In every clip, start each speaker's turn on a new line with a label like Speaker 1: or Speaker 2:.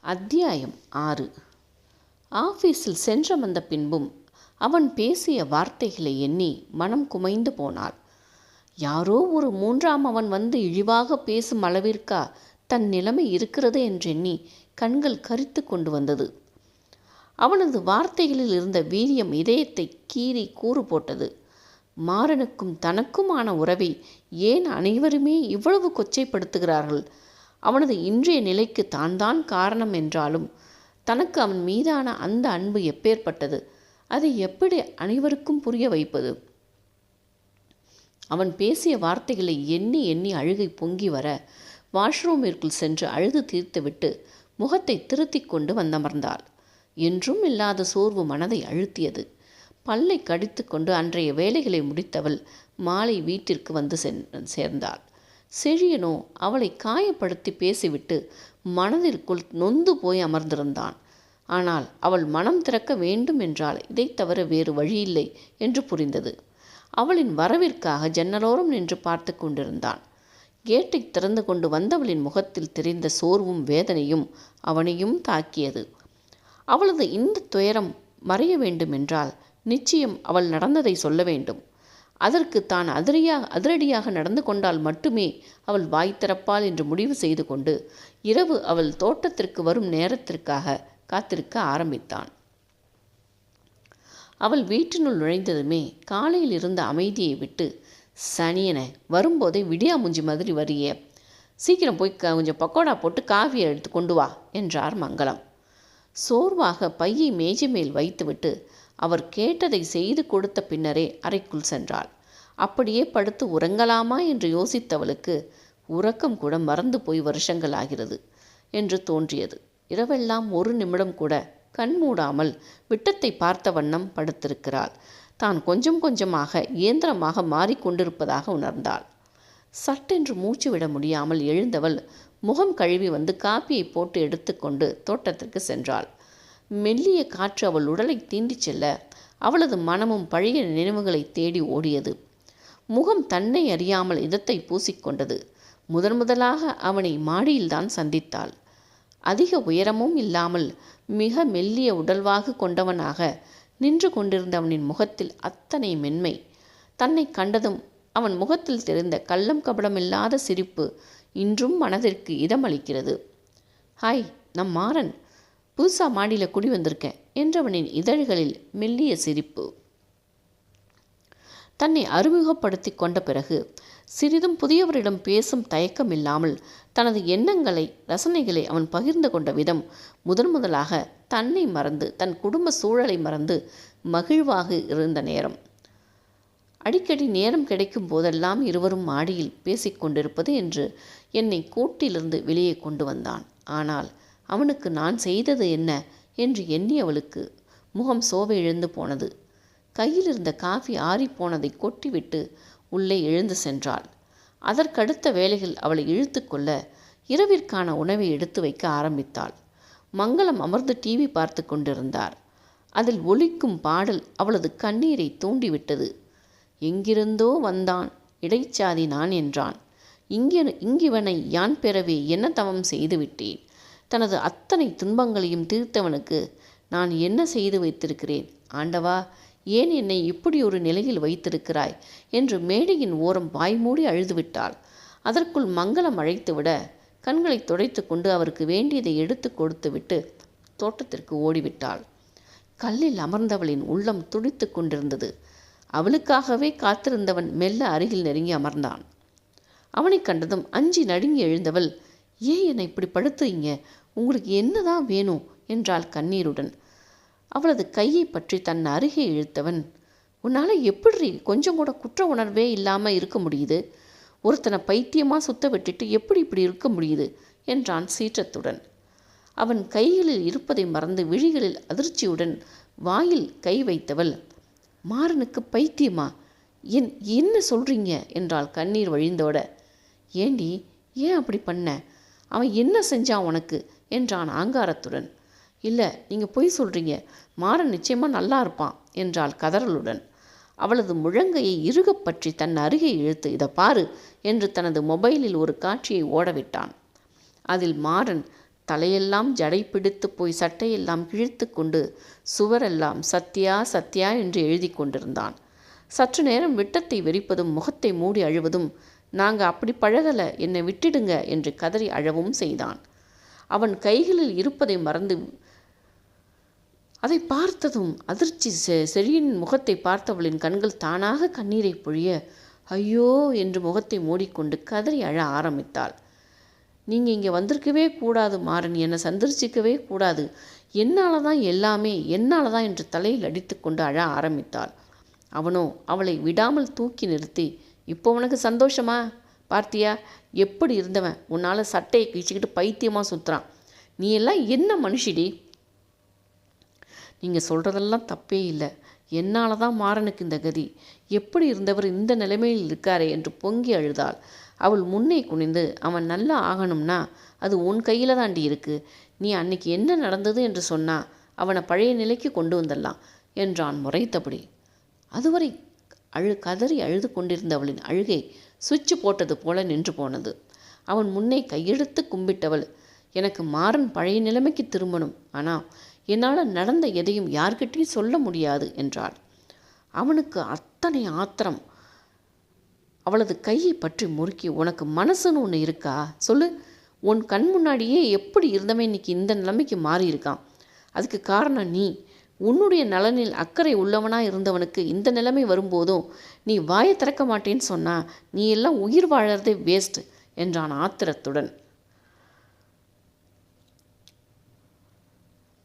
Speaker 1: அத்தியாயம் 6. ஆபீஸில் சென்ற வந்த பின்பும் அவன் பேசிய வார்த்தைகளை எண்ணி மனம் குமைந்து போனாள். யாரோ ஒரு மூன்றாம் அவன் வந்து இழிவாக பேசும் அளவிற்கா தன் நிலைமை இருக்கிறது என்றெண்ணி கண்கள் கரித்து கொண்டு வந்தது. அவனது வார்த்தைகளில் இருந்த வீரியம் இதயத்தை கீறி கூறு போட்டது. மாறனுக்கும் தனக்குமான உறவை ஏன் அனைவருமே இவ்வளவு கொச்சைப்படுத்துகிறார்கள்? அவனது இன்றைய நிலைக்கு தான் காரணம் என்றாலும் தனக்கு அவன் மீதான அந்த அன்பு எப்பேற்பட்டது? அதை எப்படி அனைவருக்கும் புரிய வைப்பது? அவன் பேசிய வார்த்தைகளை எண்ணி எண்ணி அழுகை பொங்கி வர வாஷ்ரூமிற்குள் சென்று அழுது தீர்த்துவிட்டு முகத்தை திருத்தி கொண்டு வந்தமர்ந்தாள். என்றும் இல்லாத சோர்வு மனதை அழுத்தியது. பல்லை கடித்து கொண்டு அன்றைய வேலைகளை முடித்தவள் மாலை வீட்டிற்கு வந்து சேர்ந்தாள். செழியனோ அவளை காயப்படுத்தி பேசிவிட்டு மனதிற்குள் நொந்து போய் அமர்ந்திருந்தான். ஆனால் அவள் மனம் திறக்க வேண்டும் என்றால் இதை தவிர வேறு வழியில்லை என்று புரிந்தது. அவளின் வரவிற்காக ஜன்னலோரம் நின்று பார்த்து கொண்டிருந்தான். கேட்டை திறந்து கொண்டு வந்தவளின் முகத்தில் தெரிந்த சோர்வும் வேதனையும் அவனையும் தாக்கியது. அவளது இந்த துயரம் மறைய வேண்டுமென்றால் நிச்சயம் அவள் நடந்ததை சொல்ல வேண்டும். அதற்கு தான் அதிரடியாக நடந்து கொண்டால் மட்டுமே அவள் வாய் திறப்பாள் என்று முடிவு செய்து கொண்டு இரவு அவள் தோட்டத்திற்கு வரும் நேரத்திற்காக காத்திருக்க ஆரம்பித்தான். அவள் வீட்டினுள் நுழைந்ததுமே காலையில் இருந்த அமைதியை விட்டு, சனியன வரும்போதே விடியா முஞ்சி மாதிரி வரிய, சீக்கிரம் போய் கொஞ்சம் பக்கோடா போட்டு காஃபியை எடுத்து கொண்டு வா என்றார் மங்களம். சோர்வாக பையை மேஜை மேல் வைத்துவிட்டு அவர் கேட்டதை செய்து கொடுத்த பின்னரே அறைக்குள் சென்றாள். அப்படியே படுத்து உறங்கலாமா என்று யோசித்தவளுக்கு உறக்கம் கூட மறந்து போய் வருஷங்கள் ஆகிறது என்று தோன்றியது. இரவெல்லாம் ஒரு நிமிடம் கூட கண் மூடாமல் விட்டத்தை பார்த்த வண்ணம் படுத்திருக்கிறாள். தான் கொஞ்சம் கொஞ்சமாக இயந்திரமாக மாறிக்கொண்டிருப்பதாக உணர்ந்தாள். சட்டென்று மூச்சு விட முடியாமல் எழுந்தவள் முகம் கழுவி வந்து காப்பியை போட்டு எடுத்துக்கொண்டு தோட்டத்திற்கு சென்றாள். மெல்லிய காற்று அவள் உடலை தீண்டிச் செல்ல அவளது மனமும் பழைய நினைவுகளை தேடி ஓடியது. முகம் தன்னை அறியாமல் இதத்தை பூசிக்கொண்டது. முதலாக அவனை மாடியில்தான் சந்தித்தாள். அதிக உயரமும் இல்லாமல் மிக மெல்லிய உடல்வாகு கொண்டவனாக நின்று கொண்டிருந்தவனின் முகத்தில் அத்தனை மென்மை. தன்னை கண்டதும் அவன் முகத்தில் தெரிந்த கள்ளம் கபடமில்லாத சிரிப்பு இன்றும் மனதிற்கு இதமளிக்கிறது. ஹாய், நம் மாறன், புதுசா மாடியில் குடி வந்திருக்கேன் என்றவனின் இதழ்களில் மெல்லிய சிரிப்பு. தன்னை அறிமுகப்படுத்தி கொண்ட பிறகு சிறிதும் புதியவரிடம் பேசும் தயக்கம் இல்லாமல் தனது எண்ணங்களை ரசனைகளை அவன் பகிர்ந்து கொண்ட விதம் முதலாக தன்னை மறந்து தன் குடும்ப சூழலை மறந்து மகிழ்வாக இருந்த நேரம். அடிக்கடி நேரம் கிடைக்கும் போதெல்லாம் இருவரும் மாடியில் பேசிக்கொண்டிருப்பது என்று என்னை கூட்டிலிருந்து வெளியே கொண்டு வந்தான். ஆனால் அவனுக்கு நான் செய்தது என்ன என்று எண்ணியவளுக்கு முகம் சோவை எழுந்து போனது. கையில் இருந்த காஃபி ஆறிப்போனதை கொட்டிவிட்டு உள்ளே எழுந்து சென்றாள். அதற்கடுத்த வேலைகள் அவளை இழுத்து கொள்ள இரவிற்கான உணவை எடுத்து வைக்க ஆரம்பித்தாள். மங்களம் அமர்ந்து டிவி பார்த்து கொண்டிருந்தார். அதில் ஒலிக்கும் பாடல் அவளது கண்ணீரை தூண்டிவிட்டது. எங்கிருந்தோ வந்தான், இடைச்சாதி நான் என்றான். இங்கிவனை யான் பெறவே என்ன தவம் செய்து விட்டேன். தனது அத்தனை துன்பங்களையும் தீர்த்தவனுக்கு நான் என்ன செய்து வைத்திருக்கிறேன்? ஆண்டவா, ஏன் என்னை இப்படி ஒரு நிலையில் வைத்திருக்கிறாய் என்று மேடையின் ஓரம் வாய்மூடி அழுதுவிட்டாள். அதற்குள் மங்களம் அழைத்துவிட கண்களை துடைத்து கொண்டு அவருக்கு வேண்டியதை எடுத்து கொடுத்து விட்டு தோட்டத்திற்கு ஓடிவிட்டாள். கல்லில் அமர்ந்தவளின் உள்ளம் துடித்து கொண்டிருந்தது. அவளுக்காகவே காத்திருந்தவன் மெல்ல அருகில் நெருங்கி அமர்ந்தான். அவனை கண்டதும் அஞ்சி நடுங்கி எழுந்தவள், ஏன் என்னை இப்படி படுத்துறீங்க? உங்களுக்கு என்னதான் வேணும் என்றாள் கண்ணீருடன். அவளது கையை பற்றி தன் அருகே இழுத்தவன், உன்னால் எப்படி கொஞ்சம் கூட குற்ற உணர்வே இல்லாமல் இருக்க முடியுது? ஒருத்தனை பைத்தியமாக சுத்த விட்டுட்டு எப்படி இப்படி இருக்க முடியுது என்றான் சீற்றத்துடன். அவன் கைகளில் இருப்பதை மறந்து விழிகளில் அதிர்ச்சியுடன் வாயில் கை வைத்தவள், மாறனுக்கு பைத்தியமா? என்ன சொல்கிறீங்க என்றாள் கண்ணீர் வழிந்தோட. ஏண்டி, ஏன் அப்படி பண்ண? அவன் என்ன செஞ்சான் உனக்கு என்றான் ஆங்காரத்துடன். இல்லை, நீங்கள் பொய் சொல்கிறீங்க, மாறன் நிச்சயமாக நல்லா இருப்பான் என்றாள் கதறலுடன். அவளது முழங்கையை இறுகப் பற்றி தன் அருகே இழுத்து, இதை பாரு என்று தனது மொபைலில் ஒரு காட்சியை ஓடவிட்டான். அதில் மாறன் தலையெல்லாம் ஜடை பிடித்து போய் சட்டையெல்லாம் கிழித்து கொண்டு சுவரெல்லாம் சத்யா சத்யா என்று எழுதி கொண்டிருந்தான். சற்று நேரம் விட்டத்தை வெறிப்பதும் முகத்தை மூடி அழுவதும், நாங்க அப்படி பழகலை, என்னை விட்டுடுங்க என்று கதறி அழவும் செய்தான். அவன் கைகளில் இருப்பதை மறந்து அதை பார்த்ததும் அதிர்ச்சி செழியின் முகத்தை பார்த்தவளின் கண்கள் தானாக கண்ணீரை பொழிய, ஐயோ என்று முகத்தை மூடிக்கொண்டு கதறி அழ ஆரம்பித்தாள். நீங்கள் இங்கே வந்திருக்கவே கூடாது மாறன், என்னை சந்தரிச்சிக்கவே கூடாது, என்னால் தான் எல்லாமே, என்னால் தான் என்று தலையில் அடித்து கொண்டு அழ ஆரம்பித்தாள். அவனோ அவளை விடாமல் தூக்கி நிறுத்தி, இப்போ உனக்கு சந்தோஷமா? பார்த்தியா எப்படி இருந்தவன் உன்னால் சட்டையை கிழிச்சிக்கிட்டு பைத்தியமாக சுற்றுறான். நீ எல்லாம் என்ன மனுஷிடி? நீங்கள் சொல்கிறதெல்லாம் தப்பே இல்லை, என்னால் தான் மாறனுக்கு இந்த கதி, எப்படி இருந்தவர் இந்த நிலைமையில் இருக்காரே என்று பொங்கி அழுதாள். அவள் முன்னே குனிந்து, அவன் நல்லா ஆகணும்னா அது உன் கையில் தாண்டி இருக்கு, நீ அன்னைக்கு என்ன நடந்தது என்று சொன்னா அவனை பழைய நிலைக்கு கொண்டு வந்துடலாம் என்றான் முறைத்தபடி. அதுவரை கதறி அழுது கொண்டிருந்தவளின் அழுகை சுவிட்ச் போட்டது போல நின்று போனது. அவன் முன்னே கையெடுத்து கும்பிட்டவள், எனக்கு மாறன் பழைய நிலைமைக்கு திரும்பணும், ஆனால் என்னால் நடந்த எதையும் யார்கிட்டையும் சொல்ல முடியாது என்றாள். அவனுக்கு அத்தனை ஆத்திரம். அவளது கையை பற்றி முறுக்கி, உனக்கு மனசுன்னு ஒன்று இருக்கா சொல்லு, உன் கண் முன்னாடியே எப்படி இருந்தவன் இன்னைக்கு இந்த நிலைமைக்கு மாறி இருக்கான். அதுக்கு காரணம் நீ. உன்னுடைய நலனில் அக்கறை உள்ளவனாக இருந்தவனுக்கு இந்த நிலைமை வரும்போதும் நீ வாயை திறக்க மாட்டேன்னு சொன்னா நீ எல்லாம் உயிர் வாழறதே வேஸ்ட் என்றான் ஆத்திரத்துடன்.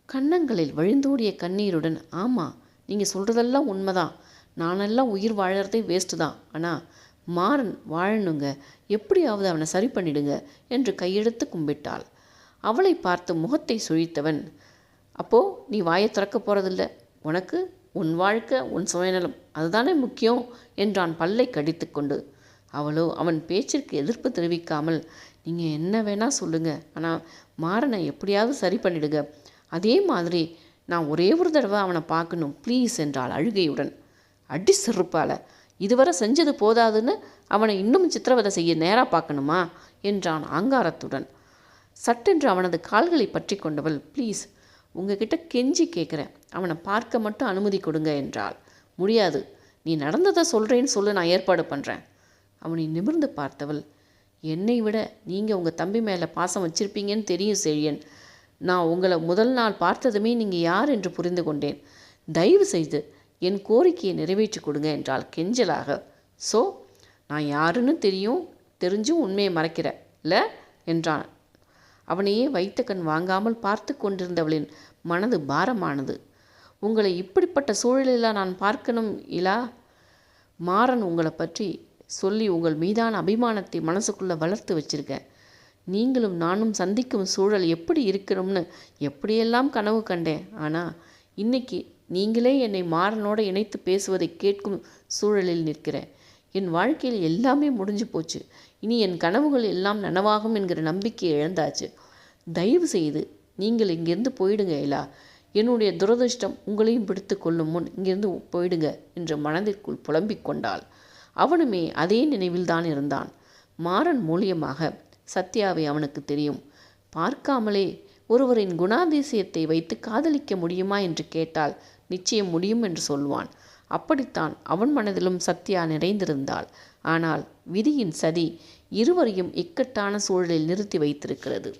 Speaker 1: கன்னங்களில் வழிந்தோடிய கண்ணீருடன், ஆமாம் நீங்கள் சொல்கிறதெல்லாம் உண்மைதான், நானெல்லாம் உயிர் வாழறதே வேஸ்ட்டு தான், ஆனால் மாறன் வாழணுங்க, எப்படியாவது அவனை சரி பண்ணிடுங்க என்று கையெடுத்து கும்பிட்டாள். அவளை பார்த்து முகத்தை சுழித்தவன், அப்போது நீ வாயை திறக்க போகிறதில்ல, உனக்கு உன் வாழ்க்கை உன் சுயநலம் அதுதானே முக்கியம் என்றான் பல்லை கடித்து கொண்டு. அவளோ அவன் பேச்சிற்கு எதிர்ப்பு தெரிவிக்காமல், நீங்கள் என்ன வேணால் சொல்லுங்கள், ஆனால் மாறனை எப்படியாவது சரி பண்ணிடுங்க, அதே மாதிரி நான் ஒரே ஒரு தடவை அவனை பார்க்கணும் ப்ளீஸ் என்றாள் அழுகையுடன். அடி செருப்பால, இதுவரை செஞ்சது போதாதுன்னு அவனை இன்னும் சித்திரவதை செய்ய நேராக பார்க்கணுமா என்றான் ஆங்காரத்துடன். சட்டென்று அவனது கால்களை பற்றி கொண்டவள், ப்ளீஸ் உங்ககிட்ட கெஞ்சி கேட்குறேன், அவனை பார்க்க மட்டும் அனுமதி கொடுங்க என்றாள். முடியாது, நீ நடந்ததை சொல்கிறேன்னு சொல்லு, நான் ஏற்பாடு பண்ணுறேன். அவனை நிமிர்ந்து பார்த்தவள், என்னை விட நீங்கள் உங்கள் தம்பி மேலே பாசம் வச்சிருப்பீங்கன்னு தெரியும் செழியன், நான் உங்களை முதல் நாள் பார்த்ததுமே நீங்கள் யார் என்று புரிந்து கொண்டேன், தயவு செய்து என் கோரிக்கையை நிறைவேற்றி கொடுங்க என்றாள் கெஞ்சலாக. ஸோ நான் யாருன்னு தெரிஞ்சும் உண்மையை மறைக்கிற இல்லை என்றான். அவனையே வைத்த கண் வாங்காமல் பார்த்து கொண்டிருந்தவளின் மனது பாரமானது. உங்களை இப்படிப்பட்ட சூழலில் நான் பார்க்கணும் இலா? மாறன் உங்களை பற்றி சொல்லி உங்கள் மீதான அபிமானத்தை மனசுக்குள்ளே வளர்த்து வச்சிருக்கேன். நீங்களும் நானும் சந்திக்கும் சூழல் எப்படி இருக்கணும்னு எப்படியெல்லாம் கனவு கண்டேன். ஆனால் இன்னைக்கு நீங்களே என்னை மாறனோடு இணைத்து பேசுவதை கேட்கும் சூழலில் நிற்கிறேன். என் வாழ்க்கையில் எல்லாமே முடிஞ்சு போச்சு, இனி என் கனவுகள் எல்லாம் நனவாகும் என்கிற நம்பிக்கையை இழந்தாச்சு. தயவு செய்து நீங்கள் இங்கேருந்து போயிடுங்க இலா, என்னுடைய துரதிருஷ்டம் உங்களையும் பிடித்து கொள்ளும் முன் இங்கிருந்து போயிடுங்க என்று மனதிற்குள் புலம்பிக் கொண்டாள். அவனுமே அதே நினைவில் தான் இருந்தான். மாறன் மூலியமாக சத்யாவை அவனுக்கு தெரியும். பார்க்காமலே ஒருவரின் குணாதிசயத்தை வைத்து காதலிக்க முடியுமா என்று கேட்டால் நிச்சயம் முடியும் என்று சொல்வான். அப்படித்தான் அவன் மனதிலும் சத்யா நிறைந்திருந்தாள். ஆனால் விதியின் சதி இருவரையும் இக்கட்டான சூழலில் நிறுத்தி வைத்திருக்கிறது.